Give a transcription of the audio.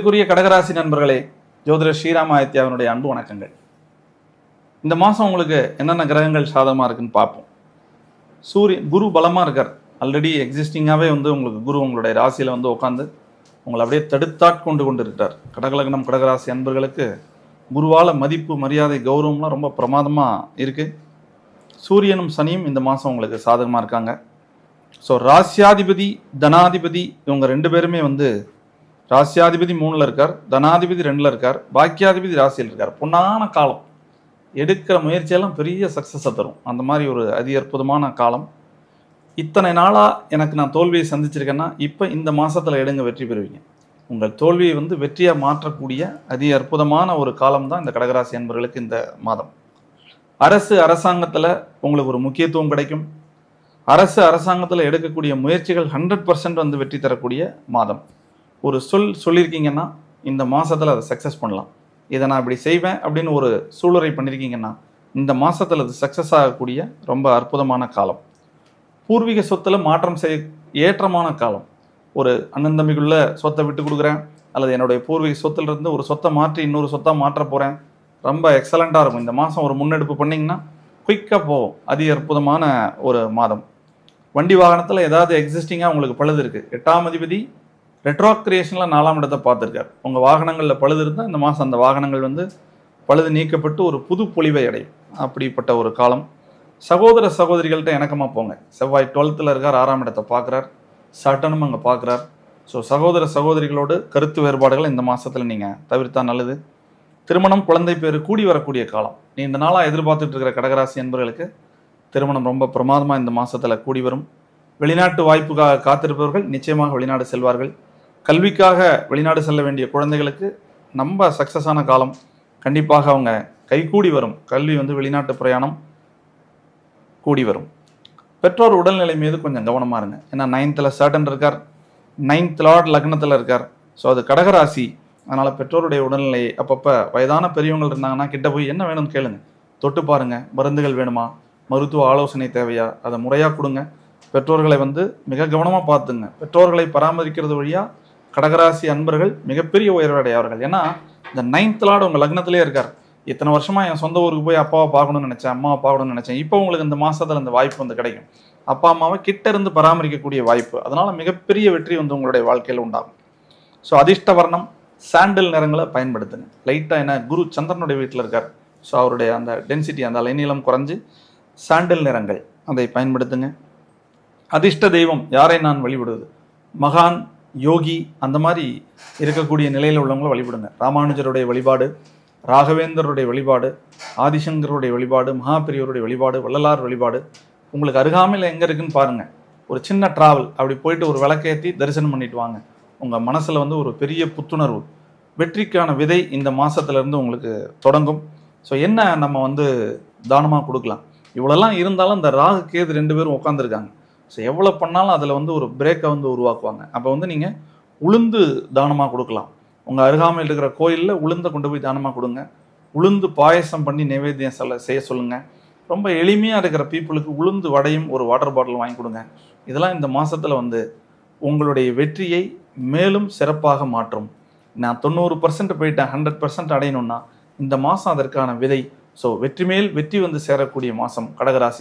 இதுக்குரிய கடகராசி நண்பர்களே, ஜோதிடர் ஸ்ரீராம் ஆதித்யாவினுடைய அன்பு வணக்கங்கள். இந்த மாதம் உங்களுக்கு என்னென்ன கிரகங்கள் சாதகமாக இருக்குன்னு பார்ப்போம். குரு பலமாக இருக்கார். ஆல்ரெடி எக்ஸிஸ்டிங்காகவே உங்களுக்கு குரு உங்களுடைய ராசியில் உட்காந்து உங்களை அப்படியே தடுத்தாட்கொண்டு கொண்டு இருக்கிறார். கடகலக்னம் கடகராசி அன்பர்களுக்கு குருவால் மதிப்பு மரியாதை கௌரவம்லாம் ரொம்ப பிரமாதமாக இருக்குது. சூரியனும் சனியும் இந்த மாதம் உங்களுக்கு சாதகமாக இருக்காங்க. ஸோ ராசியாதிபதி தனாதிபதி இவங்க ரெண்டு பேருமே ராசியாதிபதி 3ல் இருக்கார், தனாதிபதி 2ல் இருக்கார், பாக்கியாதிபதி ராசியில் இருக்கார். பொன்னான காலம், எடுக்கிற முயற்சியெல்லாம் பெரிய சக்ஸஸை தரும். அந்த மாதிரி ஒரு அதி அற்புதமான காலம். இத்தனை நாளாக எனக்கு நான் தோல்வியை சந்திச்சிருக்கேன்னா இப்போ இந்த மாதத்தில் எடுங்க வெற்றி பெறுவீங்க. உங்கள் தோல்வியை வெற்றியாக மாற்றக்கூடிய அதி அற்புதமான ஒரு காலம் தான் இந்த கடகராசி என்பவர்களுக்கு இந்த மாதம். அரசாங்கத்தில் உங்களுக்கு ஒரு முக்கியத்துவம் கிடைக்கும். அரசாங்கத்தில் எடுக்கக்கூடிய முயற்சிகள் 100% வெற்றி தரக்கூடிய மாதம். ஒரு சொல்லியிருக்கீங்கன்னா இந்த மாதத்தில் அதை சக்ஸஸ் பண்ணலாம். இதை நான் இப்படி செய்வேன் அப்படின்னு ஒரு சூளுரை பண்ணியிருக்கீங்கன்னா இந்த மாதத்தில் அது சக்ஸஸ் ஆகக்கூடிய ரொம்ப அற்புதமான காலம். பூர்வீக சொத்தில் மாற்றம் ஏற்றமான காலம். ஒரு அண்ணன் தம்பிக்குள்ள சொத்தை விட்டு கொடுக்குறேன், அல்லது என்னுடைய பூர்வீக சொத்திலிருந்து ஒரு சொத்தை மாற்றி இன்னொரு சொத்தாக மாற்ற போகிறேன், ரொம்ப எக்ஸலண்ட்டாக இருக்கும். இந்த மாதம் ஒரு முன்னெடுப்பு பண்ணிங்கன்னா குயிக்காக போகும். அதி அற்புதமான ஒரு மாதம். வண்டி வாகனத்தில் ஏதாவது எக்ஸிஸ்டிங்காக உங்களுக்கு பழுது இருக்குது. 8ஆம் அதிபதி ரெட்ரோக்ரியேஷனில் 4ஆம் இடத்தை பார்த்துருக்கார். உங்கள் வாகனங்களில் பழுது இருந்தால் இந்த மாதம் அந்த வாகனங்கள் பழுது நீக்கப்பட்டு ஒரு புது பொலிவை அடையும். அப்படிப்பட்ட ஒரு காலம். சகோதர சகோதரிகள்கிட்ட இணக்கமாக போங்க. செவ்வாய் 12ல் இருக்கார், 6ஆம் இடத்தை பார்க்குறார், சட்டனும் அங்கே பார்க்குறார். ஸோ சகோதர சகோதரிகளோடு கருத்து வேறுபாடுகளை இந்த மாதத்தில் நீங்கள் தவிர்த்தா நல்லது. திருமணம், குழந்தை பேர் கூடி வரக்கூடிய காலம். நீண்ட நாளாக எதிர்பார்த்துட்டு இருக்கிற கடகராசி என்பவர்களுக்கு திருமணம் ரொம்ப பிரமாதமாக இந்த மாதத்தில் கூடி வரும். வெளிநாட்டு வாய்ப்புக்காக காத்திருப்பவர்கள் நிச்சயமாக வெளிநாடு செல்வார்கள். கல்விக்காக வெளிநாடு செல்ல வேண்டிய குழந்தைகளுக்கு ரொம்ப சக்ஸஸான காலம். கண்டிப்பாக அவங்க கைகூடி வரும். கல்வி வெளிநாட்டு பிரயாணம் கூடி வரும். பெற்றோர் உடல்நிலை மீது கொஞ்சம் கவனமாக இருங்க. ஏன்னா 9th சர்டன் இருக்கார், 9th லார்ட் லக்னத்தில் இருக்கார். ஸோ அது கடகராசி. அதனால் பெற்றோருடைய உடல்நிலையை அப்பப்போ வயதான பெரியவங்க இருந்தாங்கன்னா கிட்ட போய் என்ன வேணும்னு கேளுங்க, தொட்டு பாருங்கள். மருந்துகள் வேணுமா, மருத்துவ ஆலோசனை தேவையா, அதை முறையாக கொடுங்க. பெற்றோர்களை மிக கவனமாக பார்த்துங்க. பெற்றோர்களை பராமரிக்கிறது வழியாக கடகராசி அன்பர்கள் மிகப்பெரிய உயர்வடையார்கள். ஏன்னா இந்த 9th லார்ட் உங்கள் லக்னத்திலே இருக்கார். இத்தனை வருஷமாக என் சொந்த ஊருக்கு போய் அப்பாவை பார்க்கணும்னு நினச்சேன், அம்மாவை பார்க்கணும்னு நினச்சேன். இப்போ உங்களுக்கு இந்த மாதத்தில் இந்த வாய்ப்பு கிடைக்கும். அப்பா அம்மாவை கிட்ட இருந்து பராமரிக்கக்கூடிய வாய்ப்பு. அதனால் மிகப்பெரிய வெற்றி உங்களுடைய வாழ்க்கையில் உண்டாகும். ஸோ அதிர்ஷ்ட வர்ணம் சாண்டில் நிறங்களை பயன்படுத்துங்க. லைட்டாக ஏன்னா குரு சந்திரனுடைய வீட்டில் இருக்கார். ஸோ அவருடைய அந்த டென்சிட்டி, அந்த அலைநீளம் குறைஞ்சி சாண்டில் நிறங்கள் அதை பயன்படுத்துங்க. அதிர்ஷ்ட தெய்வம் யாரை நான் வழிபடுவது, மகான், யோகி அந்த மாதிரி இருக்கக்கூடிய நிலையில் உள்ளவங்களை வழிபடுங்க. ராமானுஜருடைய வழிபாடு, ராகவேந்தருடைய வழிபாடு, ஆதிசங்கருடைய வழிபாடு, மகாபிரியருடைய வழிபாடு, வள்ளலார் வழிபாடு. உங்களுக்கு அருகாமையில் எங்கே இருக்குன்னு பாருங்கள். ஒரு சின்ன ட்ராவல் அப்படி போயிட்டு ஒரு விளக்கேற்றி தரிசனம் பண்ணிட்டு வாங்க. உங்கள் மனசில் ஒரு பெரிய புத்துணர்வு, வெற்றிக்கான விதை இந்த மாதத்துலேருந்து உங்களுக்கு தொடங்கும். ஸோ என்ன நம்ம தானமாக கொடுக்கலாம். இவ்வளோலாம் இருந்தாலும் இந்த ராகு கேது 2 பேரும் உட்காந்துருக்காங்க. ஸோ எவ்வளோ பண்ணாலும் அதில் ஒரு பிரேக்கை உருவாக்குவாங்க. அப்போ நீங்கள் உளுந்து தானமாக கொடுக்கலாம். உங்கள் அருகாமையில் இருக்கிற கோயிலில் உளுந்தை கொண்டு போய் தானமாக கொடுங்க. உளுந்து பாயசம் பண்ணி நைவேத்தியம் செய்ய சொல்லுங்கள். ரொம்ப எளிமையாக இருக்கிற பீப்புளுக்கு உளுந்து வடையும் ஒரு வாட்டர் பாட்டில் வாங்கி கொடுங்க. இதெல்லாம் இந்த மாதத்தில் உங்களுடைய வெற்றியை மேலும் சிறப்பாக மாற்றும். நான் 90% போயிட்டேன், 100% அடையணும்னா இந்த மாதம் அதற்கான விதை. ஸோ வெற்றி மேல் வெற்றி சேரக்கூடிய மாதம் கடகராசி.